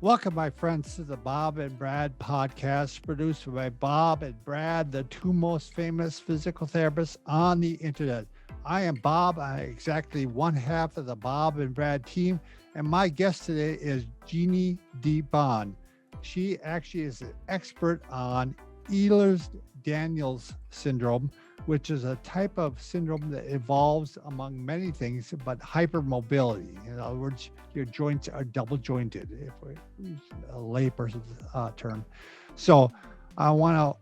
Welcome, my friends, to the Bob and Brad podcast, produced by Bob and Brad, the two most famous physical therapists on the internet. I am Bob. I'm exactly one half of the Bob and Brad team, and my guest today is Jeannie Di Bon. She actually is an expert on Ehlers-Danlos Syndrome, which is a type of syndrome that evolves among many things, but hypermobility. In other words, your joints are double jointed, if we use a layperson's term. So I want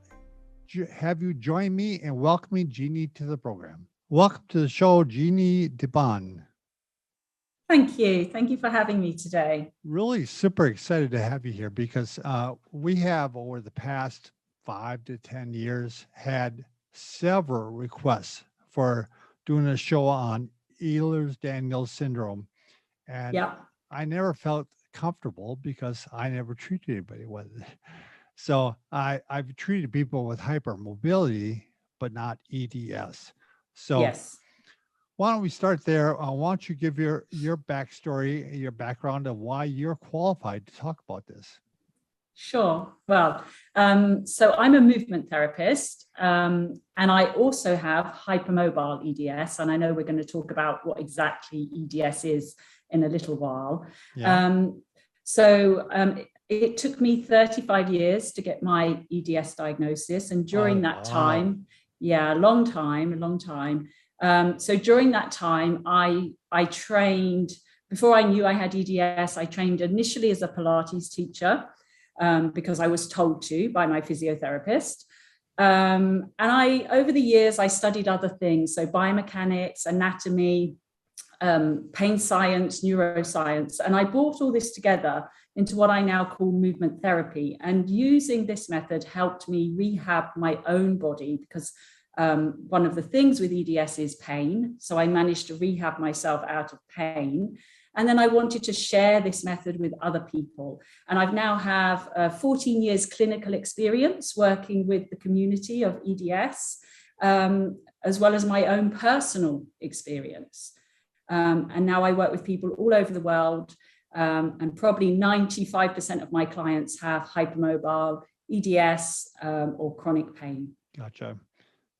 to have you join me in welcoming Jeannie to the program. Welcome to the show, Jeannie Di Bon. Thank you. Thank you for having me today. Really super excited to have you here because we have, over the past 5 to 10 years, had several requests for doing a show on Ehlers-Danlos Syndrome. And I never felt comfortable because I never treated anybody with it. So I've treated people with hypermobility, but not EDS. So why don't we start there? Why don't you give your backstory, your background of why you're qualified to talk about this? Sure. Well, so I'm a movement therapist, and I also have hypermobile EDS, and I know we're going to talk about what exactly EDS is in a little while. It took me 35 years to get my EDS diagnosis, and during that time, a long time. So during that time, I trained, before I knew I had EDS, I trained initially as a Pilates teacher, because I was told to by my physiotherapist. And over the years, I studied other things. So biomechanics, anatomy, pain science, neuroscience. And I brought all this together into what I now call movement therapy. And using this method helped me rehab my own body because one of the things with EDS is pain. So I managed to rehab myself out of pain. And then I wanted to share this method with other people. And I've now have 14 years clinical experience working with the community of EDS, as well as my own personal experience. And now I work with people all over the world. And probably 95% of my clients have hypermobile EDS or chronic pain. Gotcha.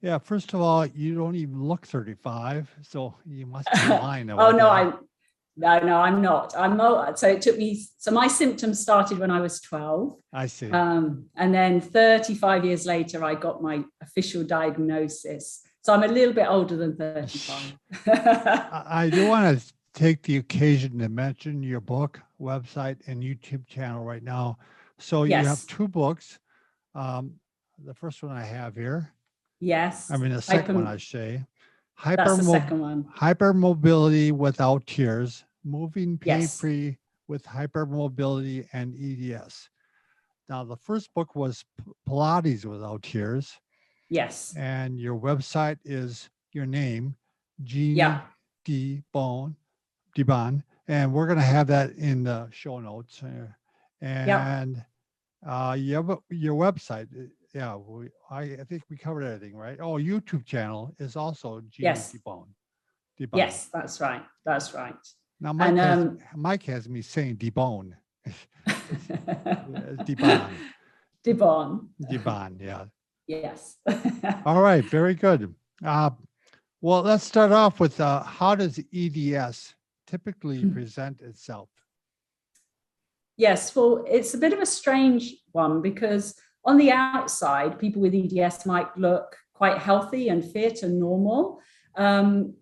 Yeah, first of all, you don't even look 35, so you must be lying about No, I'm not. I'm not. So it took me, so my symptoms started when I was 12. I see. And then 35 years later, I got my official diagnosis. So I'm a little bit older than 35. I do want to take the occasion to mention your book, website, and YouTube channel right now. So you have two books. The first one I have here. Yes. I mean, the second one, I say. That's the second one. Hypermobility without tears, moving pain-free with hypermobility and EDS. Now, the first book was Pilates without tears. Yes. And your website is your name, Jeannie Di Bon. And we're going to have that in the show notes. And your website, I think we covered everything, right? Oh, YouTube channel is also Jeannie Di Bon. Yes, that's right. That's right. Now, Mike has me saying Di Bon. Di Bon. Di Bon. Di Bon, yeah. Yes. All right, very good. Well, let's start off with how does EDS typically present itself? Yes, well, it's a bit of a strange one because on the outside, people with EDS might look quite healthy and fit and normal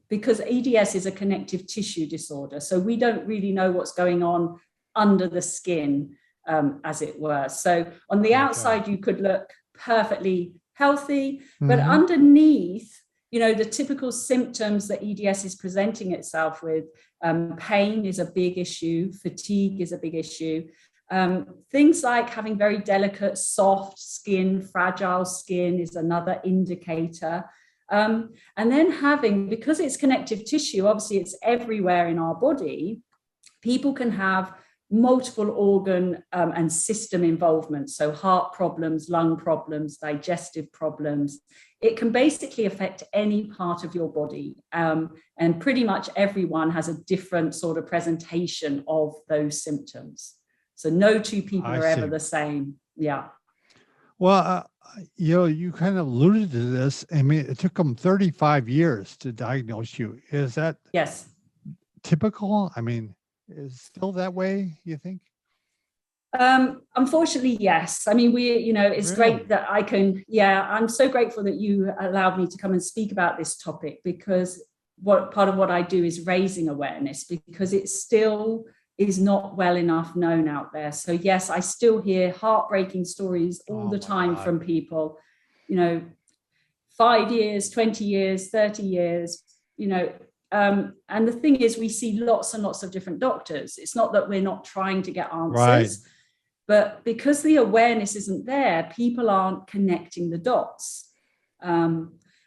because EDS is a connective tissue disorder. So we don't really know what's going on under the skin, as it were. So on the outside, you could look perfectly healthy, but underneath, the typical symptoms that EDS is presenting itself with, pain is a big issue, fatigue is a big issue. Things like having very delicate, soft skin, fragile skin is another indicator. And then because it's connective tissue, obviously it's everywhere in our body, people can have multiple organ and system involvement. So heart problems, lung problems, digestive problems. It can basically affect any part of your body. And pretty much everyone has a different sort of presentation of those symptoms. So no two people I are ever see. the same. Yeah. Well, you kind of alluded to this. I mean, it took them 35 years to diagnose you. Is that Yes. typical? I mean, is it still that way, you think? Unfortunately, yes. I mean, it's Really? great that I'm so grateful that you allowed me to come and speak about this topic, because part of what I do is raising awareness, because it still is not well enough known out there. So yes, I still hear heartbreaking stories all Oh the my time God. from people, 5 years, 20 years, 30 years, and the thing is, we see lots and lots of different doctors. It's not that we're not trying to get answers. Right. But because the awareness isn't there, people aren't connecting the dots.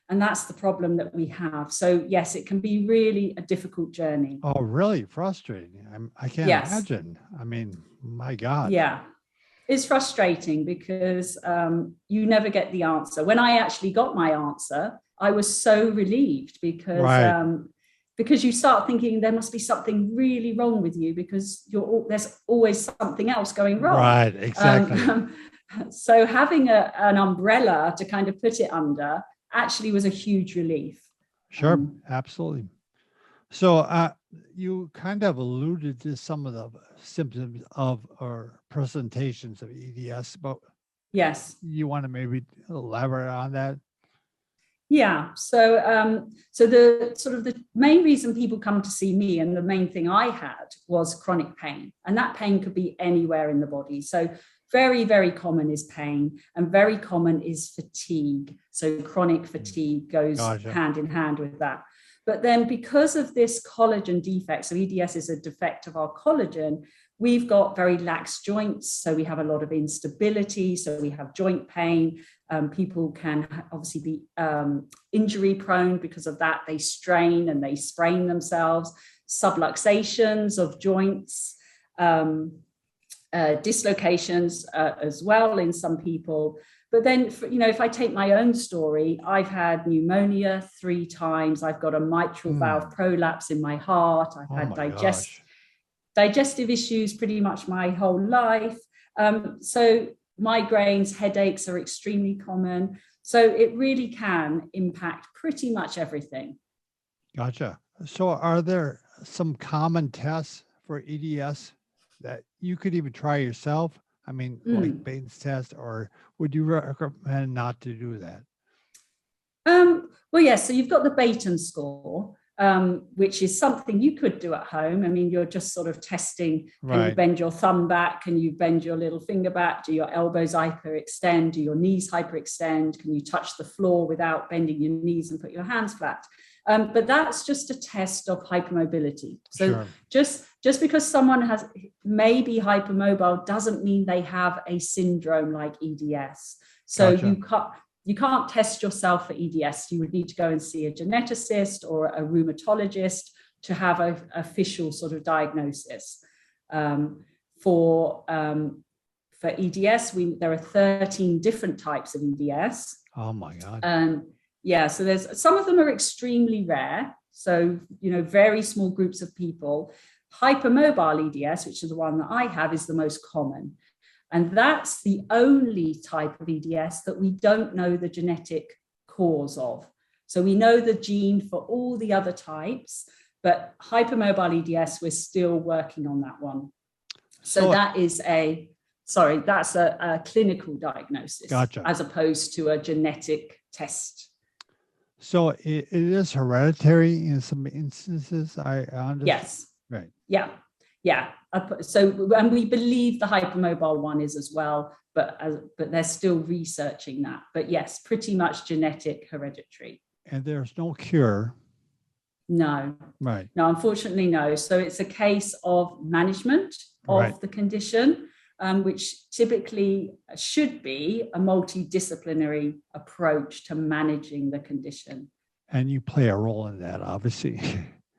And that's the problem that we have. So yes, it can be really a difficult journey. Oh, really frustrating. I can't Yes. imagine. I mean, my God. Yeah. It's frustrating because you never get the answer. When I actually got my answer, I was so relieved, because Right. because you start thinking there must be something really wrong with you, because there's always something else going wrong. Right, exactly. So having an umbrella to kind of put it under actually was a huge relief. Sure, absolutely. So you kind of alluded to some of the symptoms of or presentations of EDS, but Yes. you want to maybe elaborate on that? Yeah. So the sort of the main reason people come to see me, and the main thing I had, was chronic pain. And that pain could be anywhere in the body. So very, very common is pain, and very common is fatigue. So chronic fatigue goes hand in hand with that. But then because of this collagen defect, so EDS is a defect of our collagen, we've got very lax joints. So we have a lot of instability. So we have joint pain. People can obviously be injury prone because of that. They strain and they sprain themselves. Subluxations of joints, dislocations as well in some people. But then, if I take my own story, I've had pneumonia 3 times. I've got a mitral valve prolapse in my heart. I've had digestive issues pretty much my whole life. So migraines, headaches are extremely common. So it really can impact pretty much everything. Gotcha. So are there some common tests for EDS that you could even try yourself? I mean, like Bates test, or would you recommend not to do that? Well, yes. So you've got the Baton score, which is something you could do at home. I mean, you're just sort of testing, can you bend your thumb back? Can you bend your little finger back? Do your elbows hyperextend? Do your knees hyperextend? Can you touch the floor without bending your knees and put your hands flat? But that's just a test of hypermobility. So just because someone may be hypermobile doesn't mean they have a syndrome like EDS. So you can't test yourself for EDS. You would need to go and see a geneticist or a rheumatologist to have an official sort of diagnosis. For EDS, there are 13 different types of EDS. Oh my God. Yeah, so there's some of them are extremely rare. So, very small groups of people. Hypermobile EDS, which is the one that I have, is the most common. And that's the only type of EDS that we don't know the genetic cause of. So we know the gene for all the other types, but hypermobile EDS, we're still working on that one. So that's a clinical diagnosis, as opposed to a genetic test. So it is hereditary in some instances, I understand. Yes. Right. Yeah. Yeah. So, and we believe the hypermobile one is as well, but they're still researching that. But yes, pretty much genetic, hereditary. And there's no cure. No. Right. No, unfortunately, no. So it's a case of management of the condition, which typically should be a multidisciplinary approach to managing the condition. And you play a role in that, obviously.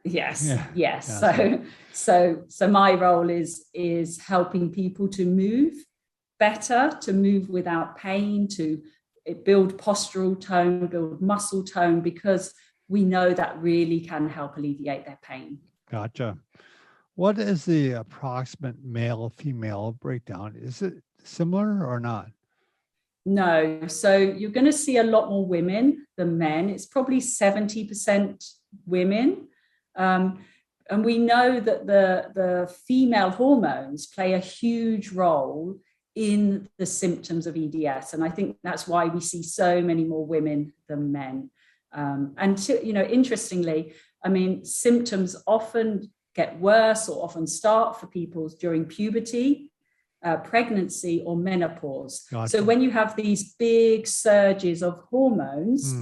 Yes. So my role is helping people to move better, to move without pain, to build postural tone, build muscle tone, because we know that really can help alleviate their pain. Gotcha. What is the approximate male-female breakdown? Is it similar or not? No. So you're going to see a lot more women than men. It's probably 70% women. And we know that the female hormones play a huge role in the symptoms of EDS. And I think that's why we see so many more women than men. Interestingly, I mean, symptoms often get worse or often start for people during puberty, pregnancy, or menopause. Gotcha. So when you have these big surges of hormones,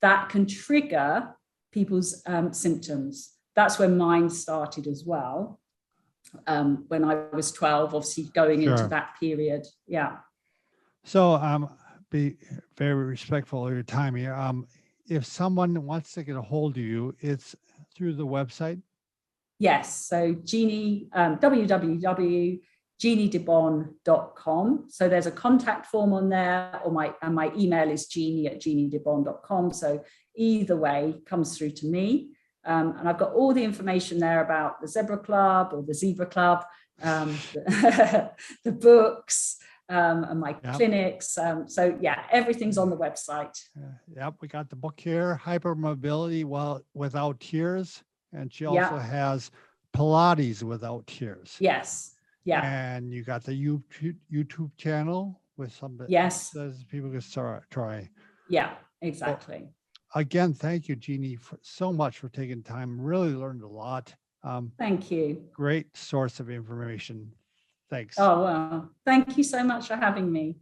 that can trigger people's symptoms. That's when mine started as well. When I was 12, obviously going into that period. Yeah. So be very respectful of your time here. If someone wants to get a hold of you, it's through the website? Yes. So Jeannie, www.jeanniedibon.com. So there's a contact form on there, or my email is jeannie@jeanniedibon.com. So either way comes through to me. And I've got all the information there about the Zebra Club or the Zebra Club, the books, and my clinics. So yeah, everything's on the website. Yep, we got the book here, Hypermobility Without Tears. And she also has Pilates Without Tears. Yes. Yeah. And you got the YouTube channel with some that people can try. Yeah, exactly. Well, again, thank you, Jeannie, so much for taking time. Really learned a lot. Thank you. Great source of information. Thanks. Oh, well, thank you so much for having me.